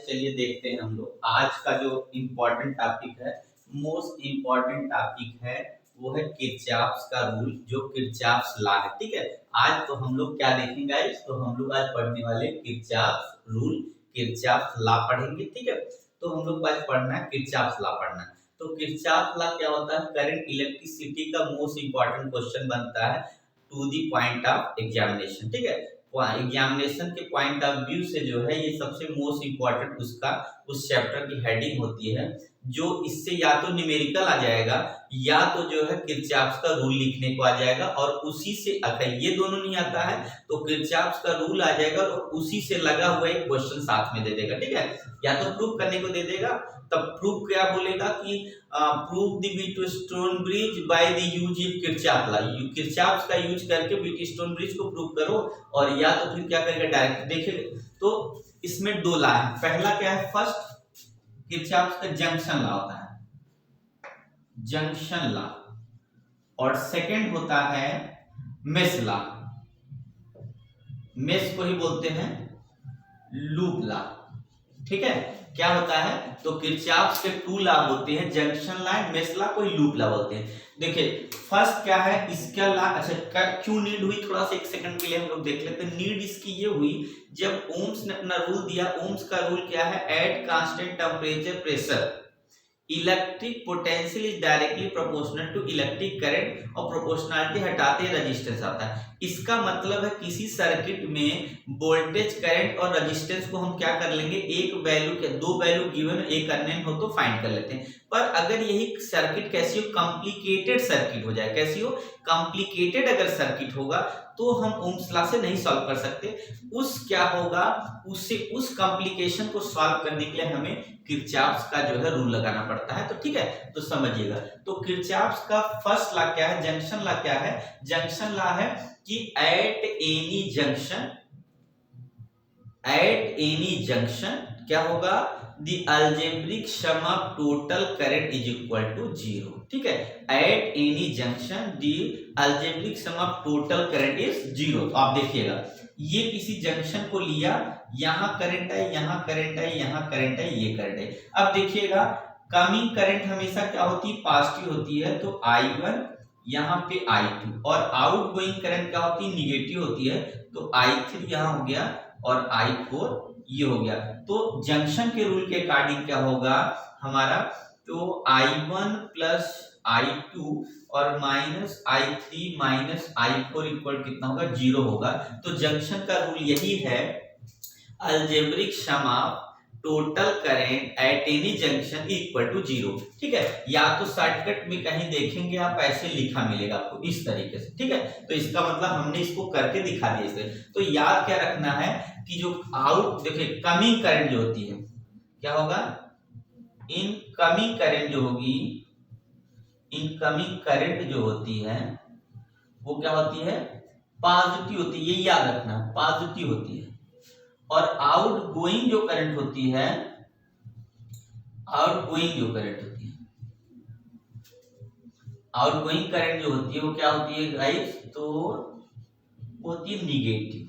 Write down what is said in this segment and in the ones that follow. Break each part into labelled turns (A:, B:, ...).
A: चलिए देखते हैं हम लोग आज का जो इम्पोर्टेंट टॉपिक है, मोस्ट इम्पोर्टेंट टॉपिक है वो है किरचॉफ्स का रूल, जो किरचॉफ्स लॉ है। ठीक है, आज तो हम लोग क्या देखेंगे गाइस, तो हम लोग आज पढ़ने वाले किरचॉफ्स रूल, किरचॉफ्स लॉ पढ़ेंगे। ठीक है, तो हम लोग आज पढ़ना है किरचॉफ्स लॉ पढ़ना है। तो किरचॉफ्स लॉ क्या होता है, करंट इलेक्ट्रिसिटी का मोस्ट इम्पोर्टेंट क्वेश्चन बनता है to the point of examination. ठीक है, एग्जामिनेशन के पॉइंट ऑफ व्यू से जो है ये सबसे मोस्ट इम्पोर्टेंट उसका उस चैप्टर की हेडिंग होती है, जो इससे या तो न्यूमेरिकल आ जाएगा या तो जो है किरचॉफ्स का रूल लिखने को आ जाएगा, और उसी से अगर ये दोनों नहीं आता है तो किरचॉफ्स का रूल आ जाएगा और उसी से लगा हुआ एक क्वेश्चन साथ में दे देगा। ठीक है, या तो प्रूव करने को दे देगा, तब प्रूव क्या बोलेगा कि prove the Wheatstone bridge by the use of Kirchhoff law, Kirchhoff's का यूज करके व्हीटस्टोन ब्रिज को प्रूव करो, और या तो फिर क्या करेगा डायरेक्ट देखिए। तो इसमें दो लॉ है, पहला क्या है, फर्स्ट किरचॉफ्स का जंक्शन लॉ होता है, जंक्शन लॉ, और सेकंड होता है मेश लॉ, मेश को ही बोलते हैं लूप लॉ। ठीक है, क्या होता है, तो किरचॉफ्स के टू लॉ होते हैं, जंक्शन लॉ, मेश लॉ को लूप लॉ बोलते हैं। देखिए फर्स्ट क्या है इसका लॉ, अच्छा क्यों नीड हुई, थोड़ा सा एक सेकंड के लिए हम लोग देख लेते हैं। नीड इसकी ये हुई, जब ओम्स ने अपना रूल दिया, ओम्स का रूल क्या है, at constant temperature pressure electric potential is directly proportional to electric current, और प्रोपोर्शनलिटी हटाते ही रेजिस्टेंस आता है। इसका मतलब है किसी सर्किट में वोल्टेज करंट और रेजिस्टेंस को हम क्या कर लेंगे, एक वैल्यू के दो वैल्यू गिवन एक अननोन हो तो फाइंड कर लेते हैं। पर अगर यही सर्किट कैसी हो, कॉम्प्लिकेटेड सर्किट हो जाए, कैसी हो, कॉम्प्लिकेटेड अगर सर्किट होगा तो हम ओम्स लॉ से नहीं सॉल्व कर सकते। उस क्या होगा, उससे उस कॉम्प्लिकेशन को सॉल्व करने के लिए हमें किरचॉफ्स का जो है रूल लगाना पड़ता है। तो ठीक है, तो समझिएगा, तो किरचॉफ्स का फर्स्ट लॉ क्या है, जंक्शन लॉ क्या है, जंक्शन लॉ है कि एट एनी जंक्शन क्या होगा, the algebraic sum of total current is equal to 0। ठीक है, at any junction the algebraic sum of total current is 0। तो आप देखिएगा ये किसी जंक्शन को लिया, यहाँ करंट है, यहाँ करंट है, यहाँ करंट है, ये करंट है। अब देखिएगा कमिंग करंट हमेशा क्या होती है, पॉजिटिव होती है, तो I1 यहाँ पे I2, और आउट गोइंग करंट क्या होती है, निगेटिव होती है, तो I3 यहाँ हो गया और I4 ये हो गया। तो जंक्शन के रूल के अकॉर्डिंग क्या होगा हमारा, तो I1 प्लस I2 और minus I3 minus I4 equal कितना होगा, 0 होगा। तो जंक्शन का रूल यही है, algebraic sum of total current at any junction equal to 0। ठीक है, या तो शॉर्टकट में कहीं देखेंगे आप ऐसे लिखा मिलेगा आपको इस तरीके से। ठीक है, तो इसका मतलब हमने इसको करके दिखा दिया इसे। तो याद क्या रखना है कि जो आउट देखिए कमिंग करंट जो होती है क्या होगा, इनकमिंग करंट जो होगी, इनकमिंग करंट जो होती है वो क्या होती है, पॉजिटिव होती है, ये याद रखना, पॉजिटिव होती है। और आउट गोइंग जो करंट होती है, आउटगोइंग जो करंट होती है, आउटगोइंग करंट जो होती है वो क्या होती है गाइस, तो होती है निगेटिव।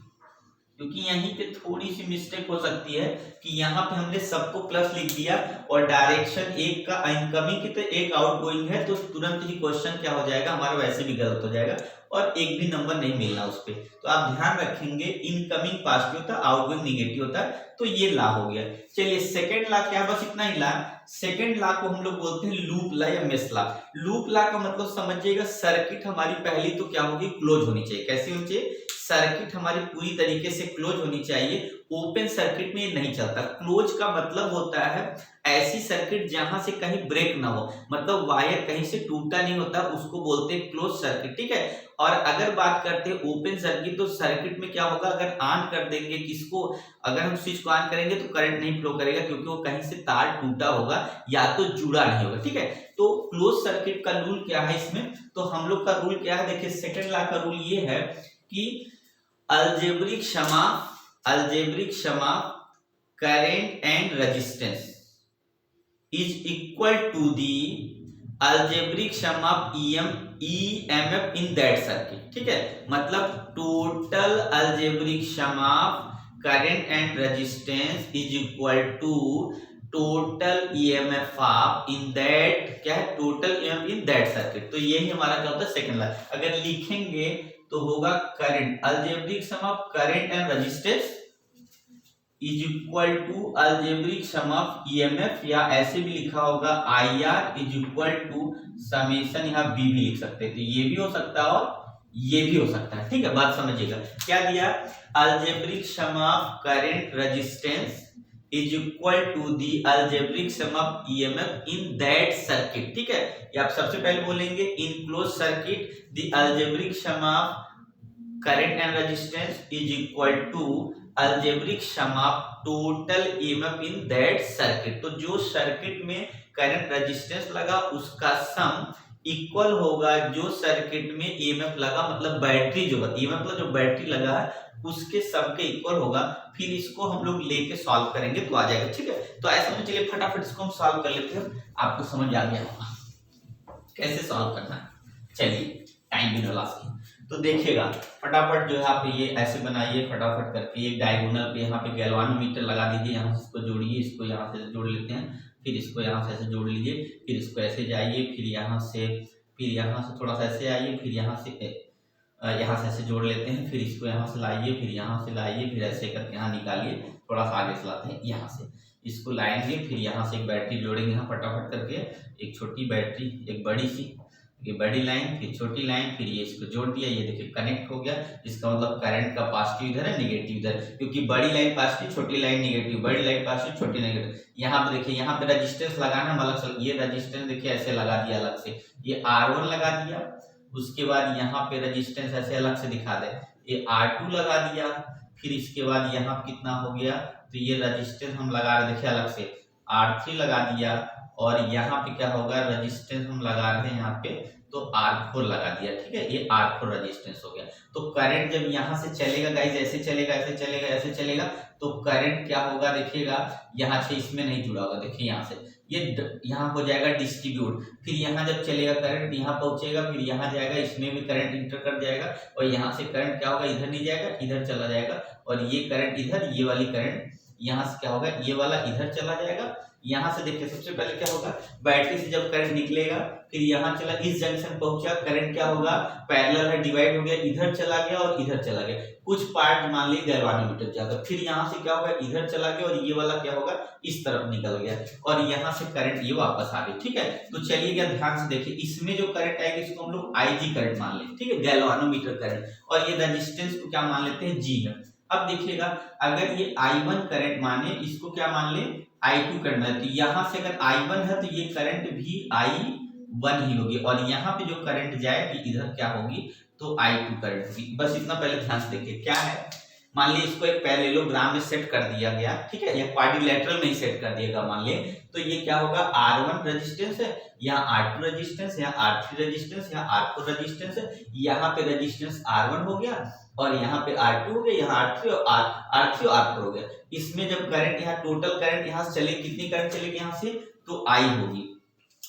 A: क्योंकि यहीं पे थोड़ी सी मिस्टेक हो सकती है कि यहाँ पे हमने सबको प्लस लिख दिया और डायरेक्शन एक का इनकमिंग की तो एक आउटगोइंग है, तो तुरंत ही क्वेश्चन क्या हो जाएगा हमारा, वैसे भी गलत हो जाएगा और एक भी नंबर नहीं मिलना उस पे। तो आप ध्यान रखेंगे इनकमिंग पॉजिटिव होता है, आउटगोइंग निगेटिव होता है। तो ये लॉ हो गया। चलिए सेकंड लॉ क्या है, बस इतना ही लॉ। सेकंड लॉ को हम लोग बोलते हैं लूप लॉ या मेश लॉ। लूप लॉ का मतलब समझिएगा, सर्किट हमारी पहली तो क्या होगी, क्लोज होनी चाहिए। कैसी होनी चाहिए, सर्किट हमारी पूरी तरीके से क्लोज होनी चाहिए। ओपन सर्किट में नहीं चलता। क्लोज का मतलब होता है ऐसी सर्किट जहां से कहीं ब्रेक ना हो, मतलब वायर कहीं से टूटा नहीं होता, उसको बोलते हैं क्लोज सर्किट। ठीक है, और अगर बात करते हैं ओपन सर्किट, तो सर्किट में क्या होगा, अगर ऑन कर देंगे किसको, अगर हम स्विच को ऑन करेंगे तो करंट नहीं फ्लो करेगा, क्योंकि वो कहीं से तार टूटा होगा या तो जुड़ा नहीं होगा। ठीक है, तो क्लोज सर्किट का रूल क्या है इसमें, तो हम लोग का रूल क्या है, देखिए सेकंड लॉ का रूल ये है कि अलजेब्रिक क्षमा current and resistance is equal to the algebraic sum of EMF in that circuit. ठीक है, मतलब total algebraic sum of current and resistance is equal to total EMF of in that, क्या है, total EMF in that circuit. तो यही हमारा क्या होता है सेकंड लॉ। अगर लिखेंगे तो होगा current, algebraic sum of current and resistance is equal to algebraic sum of EMF, या ऐसे भी लिखा होगा IR is equal to summation, यहाँ बी भी लिख सकते हैं, तो ये भी हो सकता है और ये भी हो सकता है। ठीक है, बात समझिएगा। क्या दिया, algebraic sum of current resistance is equal to the algebraic sum of EMF in that circuit. ठीक है, ये आप सबसे पहले बोलेंगे in close circuit the algebraic sum of current and resistance is equal to algebraic sum of total EMF in that circuit. तो जो circuit में करंट रेजिस्टेंस लगा उसका सम इक्वल होगा जो सर्किट में ईएमएफ लगा, मतलब बैटरी जो ईएमएफ मतलब जो बैटरी लगा है उसके सब के इक्वल होगा। फिर इसको हम लोग लेके सॉल्व करेंगे तो आ जाएगा। ठीक है, तो ऐसा में चलिए फटाफट इसको हम सॉल्व कर लेते हैं, आपको समझ आ गया होगा कैसे सॉल्व करना है। चलिए टाइम भी लॉस की, तो देखिएगा फटाफट जो है आप ये ऐसे बनाइए फटाफट करके। एक डायगोनल पे यहाँ पे गैल्वानोमीटर लगा दीजिए, यहाँ से इसको जोड़िए, इसको यहाँ से जोड़ लेते हैं, फिर इसको यहाँ से ऐसे जोड़ लीजिए, फिर इसको ऐसे जाइए, फिर यहाँ से थोड़ा सा ऐसे आइए, फिर यहाँ से ऐसे जोड़ लेते हैं, फिर इसको यहाँ से लाइए, फिर यहाँ से लाइए, फिर ऐसे करके यहाँ निकालिए, थोड़ा सा आगे से लाते हैं, यहाँ से इसको लाएंगे, फिर यहाँ से एक बैटरी जोड़ेंगे यहाँ फटाफट करके, एक छोटी बैटरी, एक बड़ी सी, ये बड़ी लाइन, फिर छोटी लाइन, फिर ये इसको जोड़ दिया, ये देखिए कनेक्ट हो गया। इसका मतलब करंट का पॉजिटिव इधर है, नेगेटिव इधर, क्योंकि बड़ी लाइन पॉजिटिव, छोटी लाइन नेगेटिव, बड़ी लाइन पॉजिटिव, छोटी नेगेटिव। यहाँ पे देखिए, यहाँ पे रेजिस्टेंस लगाना मतलब ये रेजिस्टेंस देखिए ऐसे लगा दिया अलग से, ये R1 लगा दिया, उसके बाद यहाँ पे रेजिस्टेंस ऐसे अलग से दिखा दे, ये R2 लगा दिया, फिर इसके बाद यहाँ कितना हो गया, तो ये रेजिस्टेंस हम लगा रहे देखिए अलग से R3 लगा दिया, और यहाँ पे क्या होगा रेजिस्टेंस हम लगा रहे हैं यहाँ पे तो R4 लगा दिया। ठीक है, ये R4 रेजिस्टेंस हो गया। तो करंट जब यहाँ से चलेगा गाइस, ऐसे चलेगा, ऐसे चलेगा, ऐसे चलेगा, तो करंट क्या होगा देखिएगा, यहाँ से इसमें नहीं जुड़ा होगा, देखिए यहाँ से ये यहाँ हो जाएगा डिस्ट्रीब्यूट, फिर यहाँ जब चलेगा करंट यहाँ पहुंचेगा, फिर यहाँ जाएगा, इसमें भी करंट इंटर कर जाएगा, और यहाँ से करंट क्या होगा इधर नहीं जाएगा, इधर चला जाएगा, और ये करंट इधर, ये वाली करंट यहाँ से क्या होगा, ये वाला इधर चला जाएगा। यहाँ से देखिए सबसे पहले क्या होगा, बैटरी से जब करंट निकलेगा, फिर यहाँ चला, इस जंक्शन पहुंचा, करंट क्या होगा पैरेलल है, डिवाइड हो गया, इधर चला गया और इधर चला गया, कुछ पार्ट मान लीजिए गैल्वानोमीटर जाकर, फिर यहाँ से क्या होगा इधर चला गया, और ये वाला क्या होगा इस तरफ निकल गया, और यहाँ से करंट ये वापस आ गई। ठीक है, तो चलिएगा ध्यान से देखिए, इसमें जो करंट आएगा इसको हम लोग IG करंट मान लें। ठीक है, गैल्वानोमीटर करंट, और ये रेजिस्टेंस को क्या मान लेते हैं, G है। अब देखिएगा अगर ये I1 करंट माने, इसको क्या मान ले I2 करंट है, तो यहाँ से अगर I1 है तो ये करंट भी I1 ही होगी, और यहाँ पे जो करंट जाएगी इधर क्या होगी तो I2 करंट होगी। बस इतना पहले ध्यान से देखिए क्या है, मान लीजिए इसको एक पैरेललोग्राम में सेट कर दिया गया। ठीक है, या क्वाड्रिलेटरल में ही सेट कर दिएगा मान लिए, तो ये क्या होगा R1 रेजिस्टेंस है, यहाँ R2 रेजिस्टेंस, यहाँ R3 रेजिस्टेंस, यहाँ R4 रेजिस्टेंस है, यहाँ पे रेजिस्टेंस R1 हो गया, और यहाँ पे R2 हो गया, यहाँ R3 और R3 और R4 हो गया। इसमें जब करंट यहाँ टोटल करंट यहाँ से चले, कितनी करंट चलेगी यहाँ से तो I होगी,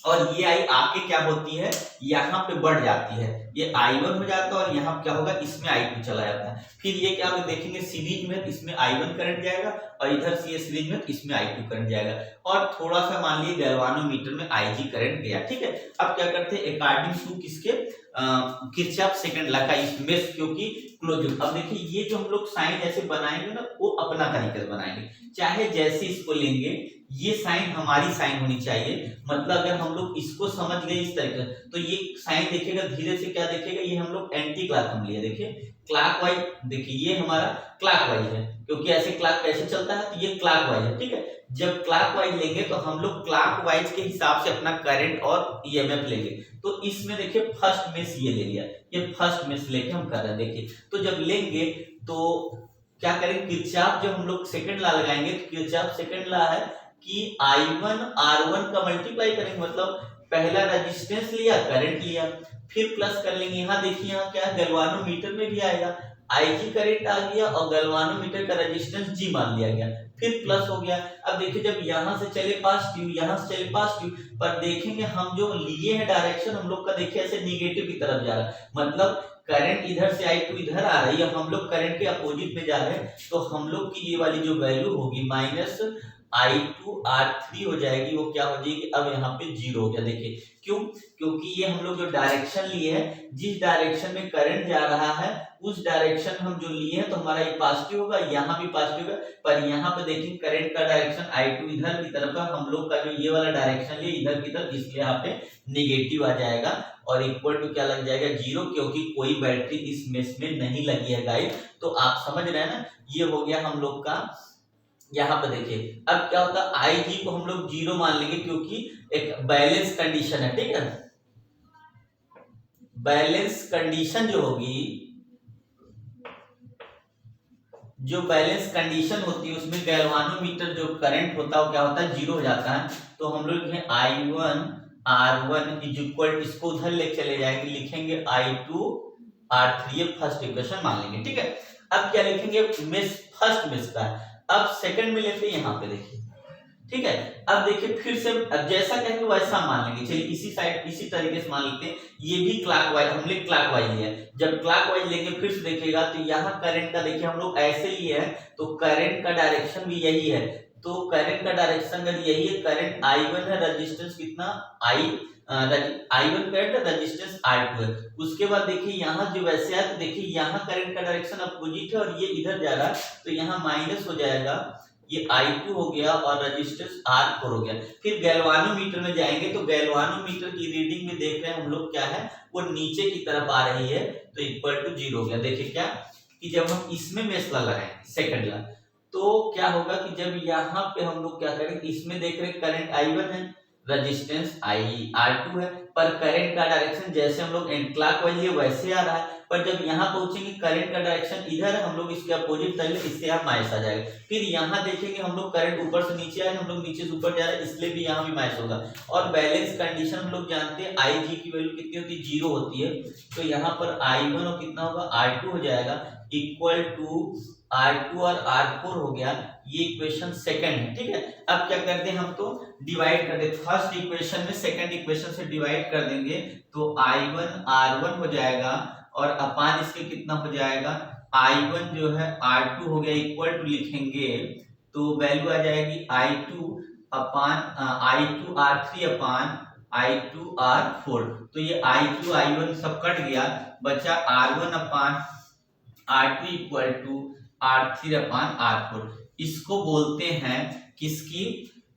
A: और ये I आके क्या होती है यहाँ पे बढ़ जाती है, ये I1 हो जाता है, और यहाँ क्या होगा इसमें I2 चला जाता है। फिर ये क्या आप देखेंगे सीरीज में, इसमें I1 करंट जाएगा, और इधर से ये सीरीज में इसमें I2 करंट जाएगा, और थोड़ा सा मान लीजिए गैल्वानोमीटर में IG करंट गया। ठीक है, अब क्या करते हैं अकॉर्डिंग टू किसके किरचॉफ सेकंड लॉ का इस मेश क्योंकि क्लोज। अब देखिए ये जो हम लोग साइन ऐसे बनाएंगे ना वो अपना तरीके से बनाएंगे, चाहे जैसे इसको लेंगे ये साइन हमारी साइन होनी चाहिए, मतलब अगर हम लोग इसको समझ गए इस तरीके तो ये साइन देखेगा धीरे से क्या देखेगा, ये हम लोग एंटी क्लॉक हम लिए, देखिए क्लॉकवाइज, देखिए ये हमारा क्लॉकवाइज है क्योंकि ऐसे क्लॉक कैसे चलता है तो ये क्लॉकवाइज है। ठीक है, जब क्लॉकवाइज लेंगे तो हम लोग क्लॉकवाइज के हिसाब से अपना करंट और ईएमएफ लेंगे। तो इसमें देखिए फर्स्ट मेश ये ले लिया, ये फर्स्ट मेश लेके हम कर रहे हैं। देखिए तो जब लेंगे तो क्या करेंगे, किरचॉफ जब हम लोग सेकंड लॉ लगाएंगे तो किरचॉफ सेकंड लॉ है कि I1 R1 का मल्टीप्लाई करेंगे, मतलब पहला रेजिस्टेंस लिया करंट लिया, फिर प्लस कर लेंगे। यहाँ देखिए यहाँ क्या गैल्वानोमीटर में भी आएगा IG करंट आ गया और गैल्वानोमीटर का रेजिस्टेंस G मान लिया गया, फिर प्लस हो गया। अब देखिए जब यहाँ से चले पॉजिटिव, यहाँ से चले पॉजिटिव, पर देखेंगे हम जो लिए हैं डायरेक्शन हम लोग का देखिए ऐसे निगेटिव की तरफ जा रहा है, मतलब करंट इधर से I2 इधर आ रही है, हम लोग करंट के अपोजिट में जा रहे हैं, तो हम लोग की ये वाली जो वैल्यू होगी -I2R3 हो जाएगी, वो क्या हो जाएगी, अब यहाँ पे 0 हो गया। देखिए क्यों, क्योंकि ये हम लोग जो डायरेक्शन लिए है, जिस डायरेक्शन में करंट जा रहा है उस डायरेक्शन हम जो लिए हैं, तो हमारा ये पॉजिटिव होगा, यहाँ भी पॉजिटिव है, पर यहाँ पे देखिए करंट का डायरेक्शन I2 इधर की तरफ है, हम लोग का जो ये वाला डायरेक्शन लिए इधर की तरफ, इसलिए यहाँ पे नेगेटिव आ जाएगा और इक्वल टू क्या लग जाएगा 0, क्योंकि कोई बैटरी इस मेष में नहीं लगी है गाइस। तो आप समझ रहे हैं ना, ये हो गया हम लोग का। यहाँ पे देखिए अब क्या होता है, IG को हम लोग 0 मान लेंगे, क्योंकि एक बैलेंस कंडीशन है, ठीक है। बैलेंस कंडीशन जो होगी, जो बैलेंस कंडीशन होती है उसमें गैल्वानोमीटर जो करंट होता है वो क्या होता है 0 हो जाता है। तो हम लोग लिखें I1 R1 इज इक्वल, इसको उधर ले चले जाएंगे, लिखेंगे I2 R3, ये फर्स्ट इक्वेशन मान लेंगे, ठीक है। अब क्या लिखेंगे, मेष फर्स्ट मेष का, अब सेकंड में लेते हैं, यहाँ पे देखिए, ठीक है। अब देखिए फिर से, अब जैसा कहेंगे वैसा मान लेंगे, चलिए इसी साइड इसी तरीके से मान लेते हैं, ये भी क्लॉकवाइज, हमने क्लॉकवाइज लिया है, जब क्लॉकवाइज लेंगे फिर से देखिएगा तो यहाँ करंट का देखिए हम लोग ऐसे लिए हैं, तो करंट का डायरेक्शन भी यही है, तो करंट का डायरेक्शन अगर यही है, करंट I1 है, रेजिस्टेंस कितना I1 करंट है, रेजिस्टेंस R2 है। उसके बाद देखिए यहाँ जो वैसे है, तो देखिए यहाँ करंट का डायरेक्शन अपोजिट है और ये इधर जा रहा है, तो यहाँ माइनस हो जाएगा, ये I2 हो गया और रेजिस्टेंस R4 हो गया। फिर गैल्वानोमीटर में जाएंगे, तो गैल्वानोमीटर की रीडिंग में देख रहे हैं हम लोग क्या है, वो नीचे की तरफ आ रही है, तो इक्वल टू 0 हो गया। देखिए क्या कि जब हम इसमें मेष लगाएंगे सेकंड ला, तो क्या होगा कि जब यहाँ पे हम लोग क्या करेंगे, इसमें देख रहे हैं करंट I1 है, रेजिस्टेंस R2 है, पर करंट का डायरेक्शन जैसे हम लोग एंटी क्लॉकवाइज लिए वैसे आ रहा है, पर जब यहाँ पहुंचेंगे करंट का डायरेक्शन इधर है, हम लोग इसके अपोजिट कर ले, इससे यहाँ माइनस आ जाएगा। फिर यहाँ देखेंगे हम लोग करंट ऊपर से नीचे आए, हम लोग नीचे से ऊपर जा रहे हैं, इसलिए भी यहाँ भी माइनस होगा। और बैलेंस कंडीशन हम लोग जानते हैं IG की वैल्यू कितनी होती है, 0 होती है, तो यहाँ पर I1 और कितना होगा R2 हो जाएगा, इक्वल टू R2 और R4 हो गया। ये इक्वेशन सेकंड है, ठीक है। अब क्या करते हैं हम, तो डिवाइड कर देते, फर्स्ट इक्वेशन में सेकंड इक्वेशन से डिवाइड कर देंगे, तो I1 R1 हो जाएगा और अपान इसके कितना हो जाएगा, I1 जो है R2 हो गया, इक्वल टू लिखेंगे तो वैल्यू आ जाएगी I2 R3 अपान I2 R4, तो ये I2 I1 सब कट गया, बचा R1 upon R2 equal to R3 upon R4। इसको बोलते हैं किसकी,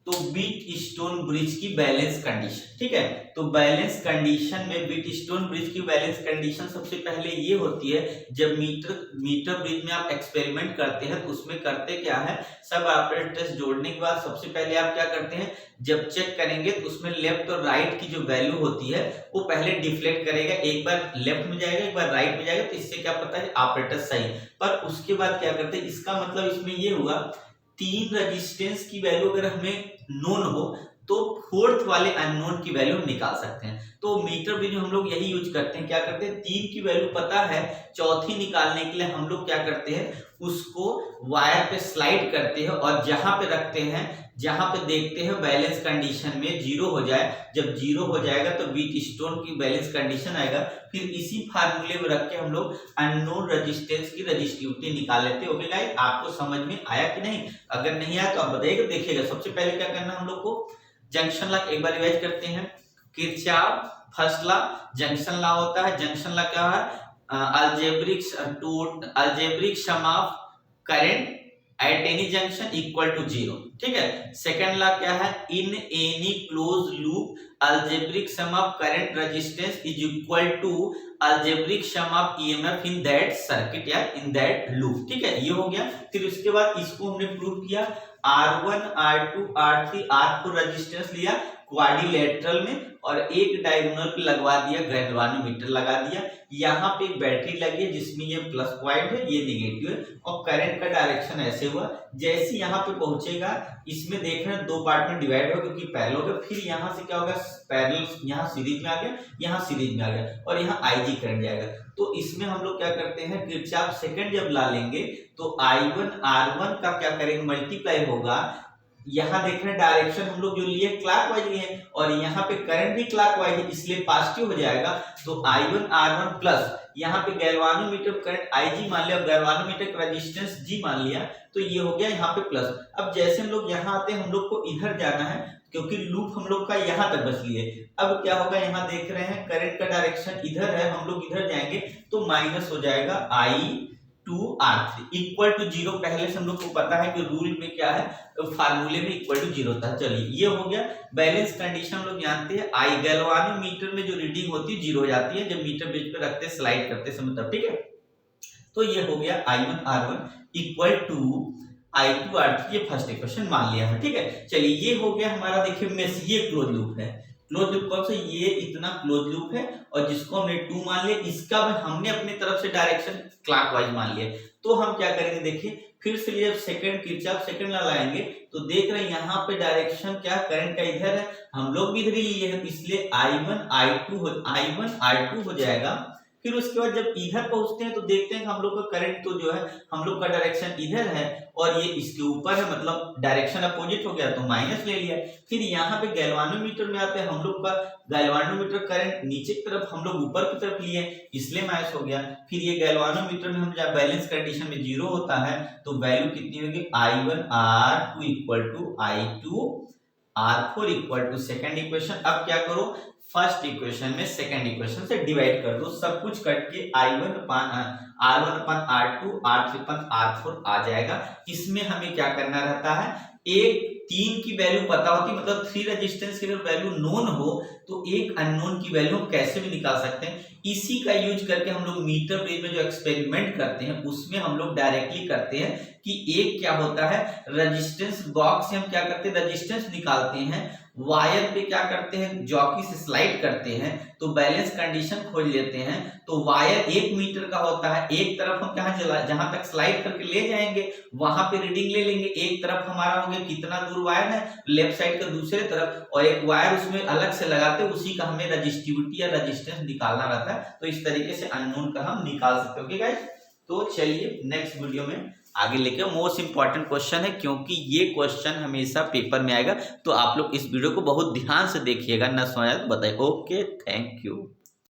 A: तो व्हीटस्टोन ब्रिज की बैलेंस कंडीशन, ठीक है। तो बैलेंस कंडीशन में व्हीटस्टोन ब्रिज की बैलेंस कंडीशन सबसे पहले ये होती है, जब मीटर ब्रिज में आप एक्सपेरिमेंट करते हैं, तो उसमें करते क्या है, सब ऑपरेटर्स जोड़ने के बाद सबसे पहले आप क्या करते हैं, जब चेक करेंगे तो उसमें लेफ्ट और राइट की जो वैल्यू होती है वो पहले डिफ्लेक्ट करेगा, एक बार लेफ्ट में जाएगा एक बार राइट में जाएगा, तो इससे क्या पता है ऑपरेटर सही। पर उसके बाद क्या करते हैं, इसका मतलब इसमें ये हुआ, 3 रेजिस्टेंस की वैल्यू अगर हमें नोन हो तो फोर्थ वाले अननोन की वैल्यू हम निकाल सकते हैं। तो मीटर ब्रिज में हम लोग यही यूज करते हैं, क्या करते हैं, 3 की वैल्यू पता है, चौथी निकालने के लिए हम लोग क्या करते हैं, उसको वायर पे स्लाइड करते हैं और जहां पे रखते हैं, जहां पे देखते हैं बैलेंस कंडीशन में 0 हो जाए, जब 0 हो जाएगा तो व्हीटस्टोन की बैलेंस कंडीशन आएगा, फिर इसी फार्मूले में रख के हम लोग अननोन रेजिस्टेंस की रेजिस्टिविटी निकाल लेते हैं। ओके गाइस, आपको समझ में आया कि नहीं, अगर नहीं आया तो आप बताइएगा। देखिएगा सबसे पहले क्या करना है हम लोग को, जंक्शन लॉ एक बार रिवाइज करते हैं, Kirchhoff first law junction law होता है, जंक्शन लॉ क्या है, algebraic sum of current at any junction equal to 0, ठीक है। सेकंड लॉ क्या है, in any close loop algebraic sum of current resistance is equal to algebraic sum of EMF in that circuit या in that loop, ठीक है, ये हो गया। फिर उसके बाद इसको हमने प्रूव किया, R1 R2 R3 R4 resistance लिया क्वाड्रिलेटरल में और एक डायगोनल पे लगवा दिया, गैल्वानोमीटर लगा दिया, यहाँ पे एक बैटरी लगी है जिसमें ये प्लस पॉइंट है ये नेगेटिव है, और करंट का डायरेक्शन ऐसे हुआ, जैसे यहाँ पे पहुंचेगा इसमें देख रहे हैं 2 पार्ट में डिवाइड होगा क्योंकि पैरेलल होगा, फिर यहाँ से क्या होगा, पैरेलल यहाँ सीरीज में आ गया, यहाँ सीरीज में आ गया और यहाँ IG करंट जाएगा। तो इसमें हम लोग क्या करते हैं, किरचॉफ सेकंड जब ला लेंगे तो I1 R1 का क्या करेंगे, मल्टीप्लाई होगा, यहाँ देख रहे हैं डायरेक्शन हम लोग जो लिए क्लॉकवाइज लिए और यहाँ पे करंट भी क्लॉकवाइज है इसलिए पॉजिटिव हो जाएगा, तो I1 R1 प्लस यहाँ पे गैल्वानोमीटर करंट IG मान लिया, गैल्वानोमीटर का रेजिस्टेंस G मान लिया, तो ये हो गया यहाँ पे प्लस। अब जैसे हम लोग यहाँ आते हैं, हम लोग को इधर जाना है क्योंकि लूप हम लोग का यहाँ तक बच लिए। अब क्या होगा, यहाँ देख रहे हैं करंट का डायरेक्शन इधर है, हम लोग इधर जाएंगे तो माइनस हो जाएगा I2R3 इक्वल टू 0। पहले से हम लोग को पता है कि रूल में क्या है, फार्मूले में इक्वल टू 0 था। चलिए ये हो गया बैलेंस कंडीशन। हम लोग जानते हैं आई गैल्वानोमीटर में जो रीडिंग होती है 0 हो जाती है जब मीटर बेंच पे रखते स्लाइड करते समय तब, ठीक है। तो ये हो गया I1R1 इक्वल टू I2R3, ये फर्स्ट इक्वेशन मान लिया है, ठीक है। चलिए ये हो गया हमारा, देखिए मेश, ये क्लोज लूप है। क्लोज लूप कौन सा, ये इतना क्लोज लूप है और जिसको हमने 2 मान लिया, इसका हमने अपनी तरफ से डायरेक्शन क्लॉकवाइज मान लिया। तो हम क्या करेंगे, देखिए फिर से जब सेकंड किरचॉफ सेकंड लॉ लाएंगे तो देख रहे हैं यहाँ पे डायरेक्शन क्या, करंट का इधर है, हम लोग भी इधर ही लिए हैं, इसलिए I1 I2 हो जाएगा। फिर उसके बाद जब इधर पहुंचते हैं तो देखते हैं कि हम लोग का करंट तो जो है, हम लोग का डायरेक्शन इधर है और ये इसके ऊपर है, मतलब डायरेक्शन अपोजिट हो गया तो माइनस ले लिया। फिर यहाँ पे गैल्वानोमीटर में आते हैं, हम लोग का गैल्वानोमीटर करंट नीचे की तरफ, हम लोग ऊपर की तरफ लिए इसलिए माइनस हो गया। फिर ये गैल्वानोमीटर में हम जब बैलेंस कंडीशन में 0 होता है तो वैल्यू कितनी होगी, I1R2 equal to I2R4 equal to second equation. अब क्या करो, फर्स्ट इक्वेशन में सेकंड इक्वेशन से डिवाइड कर दो, सब कुछ कट के R1/R2 R3/R4 आ जाएगा। इसमें हमें क्या करना रहता है, एक 3 की वैल्यू पता होती, मतलब 3 रेजिस्टेंस की अगर वैल्यू नोन हो तो एक अननोन की वैल्यू हम कैसे भी निकाल सकते हैं। इसी का यूज करके हम लोग मीटर ब्रिज में जो एक्सपेरिमेंट करते हैं उसमें हम लोग डायरेक्टली करते हैं कि एक क्या होता है, रेजिस्टेंस बॉक्स से हम क्या करते हैं, रेजिस्टेंस निकालते हैं, वायर पे क्या करते हैं, जॉकी से स्लाइड करते हैं तो बैलेंस कंडीशन खोज लेते हैं। तो वायर 1 मीटर का होता है, एक तरफ हम जहां तक स्लाइड करके ले जाएंगे वहां पे रीडिंग ले लेंगे। एक तरफ हमारा हो गया कितना दूर वायर है, लेफ्ट साइड का दूसरे तरफ, और एक वायर उसमें अलग से लगाते, उसी का हमें रजिस्टिविटी या रेजिस्टेंस निकालना रहता है। तो इस तरीके से अननोन का हम निकाल सकते हैं। ओके गाइस, तो चलिए नेक्स्ट वीडियो में आगे लेके, मोस्ट इंपॉर्टेंट क्वेश्चन है क्योंकि ये क्वेश्चन हमेशा पेपर में आएगा, तो आप लोग इस वीडियो को बहुत ध्यान से देखिएगा, ना समझ बताइए। Okay, thank you.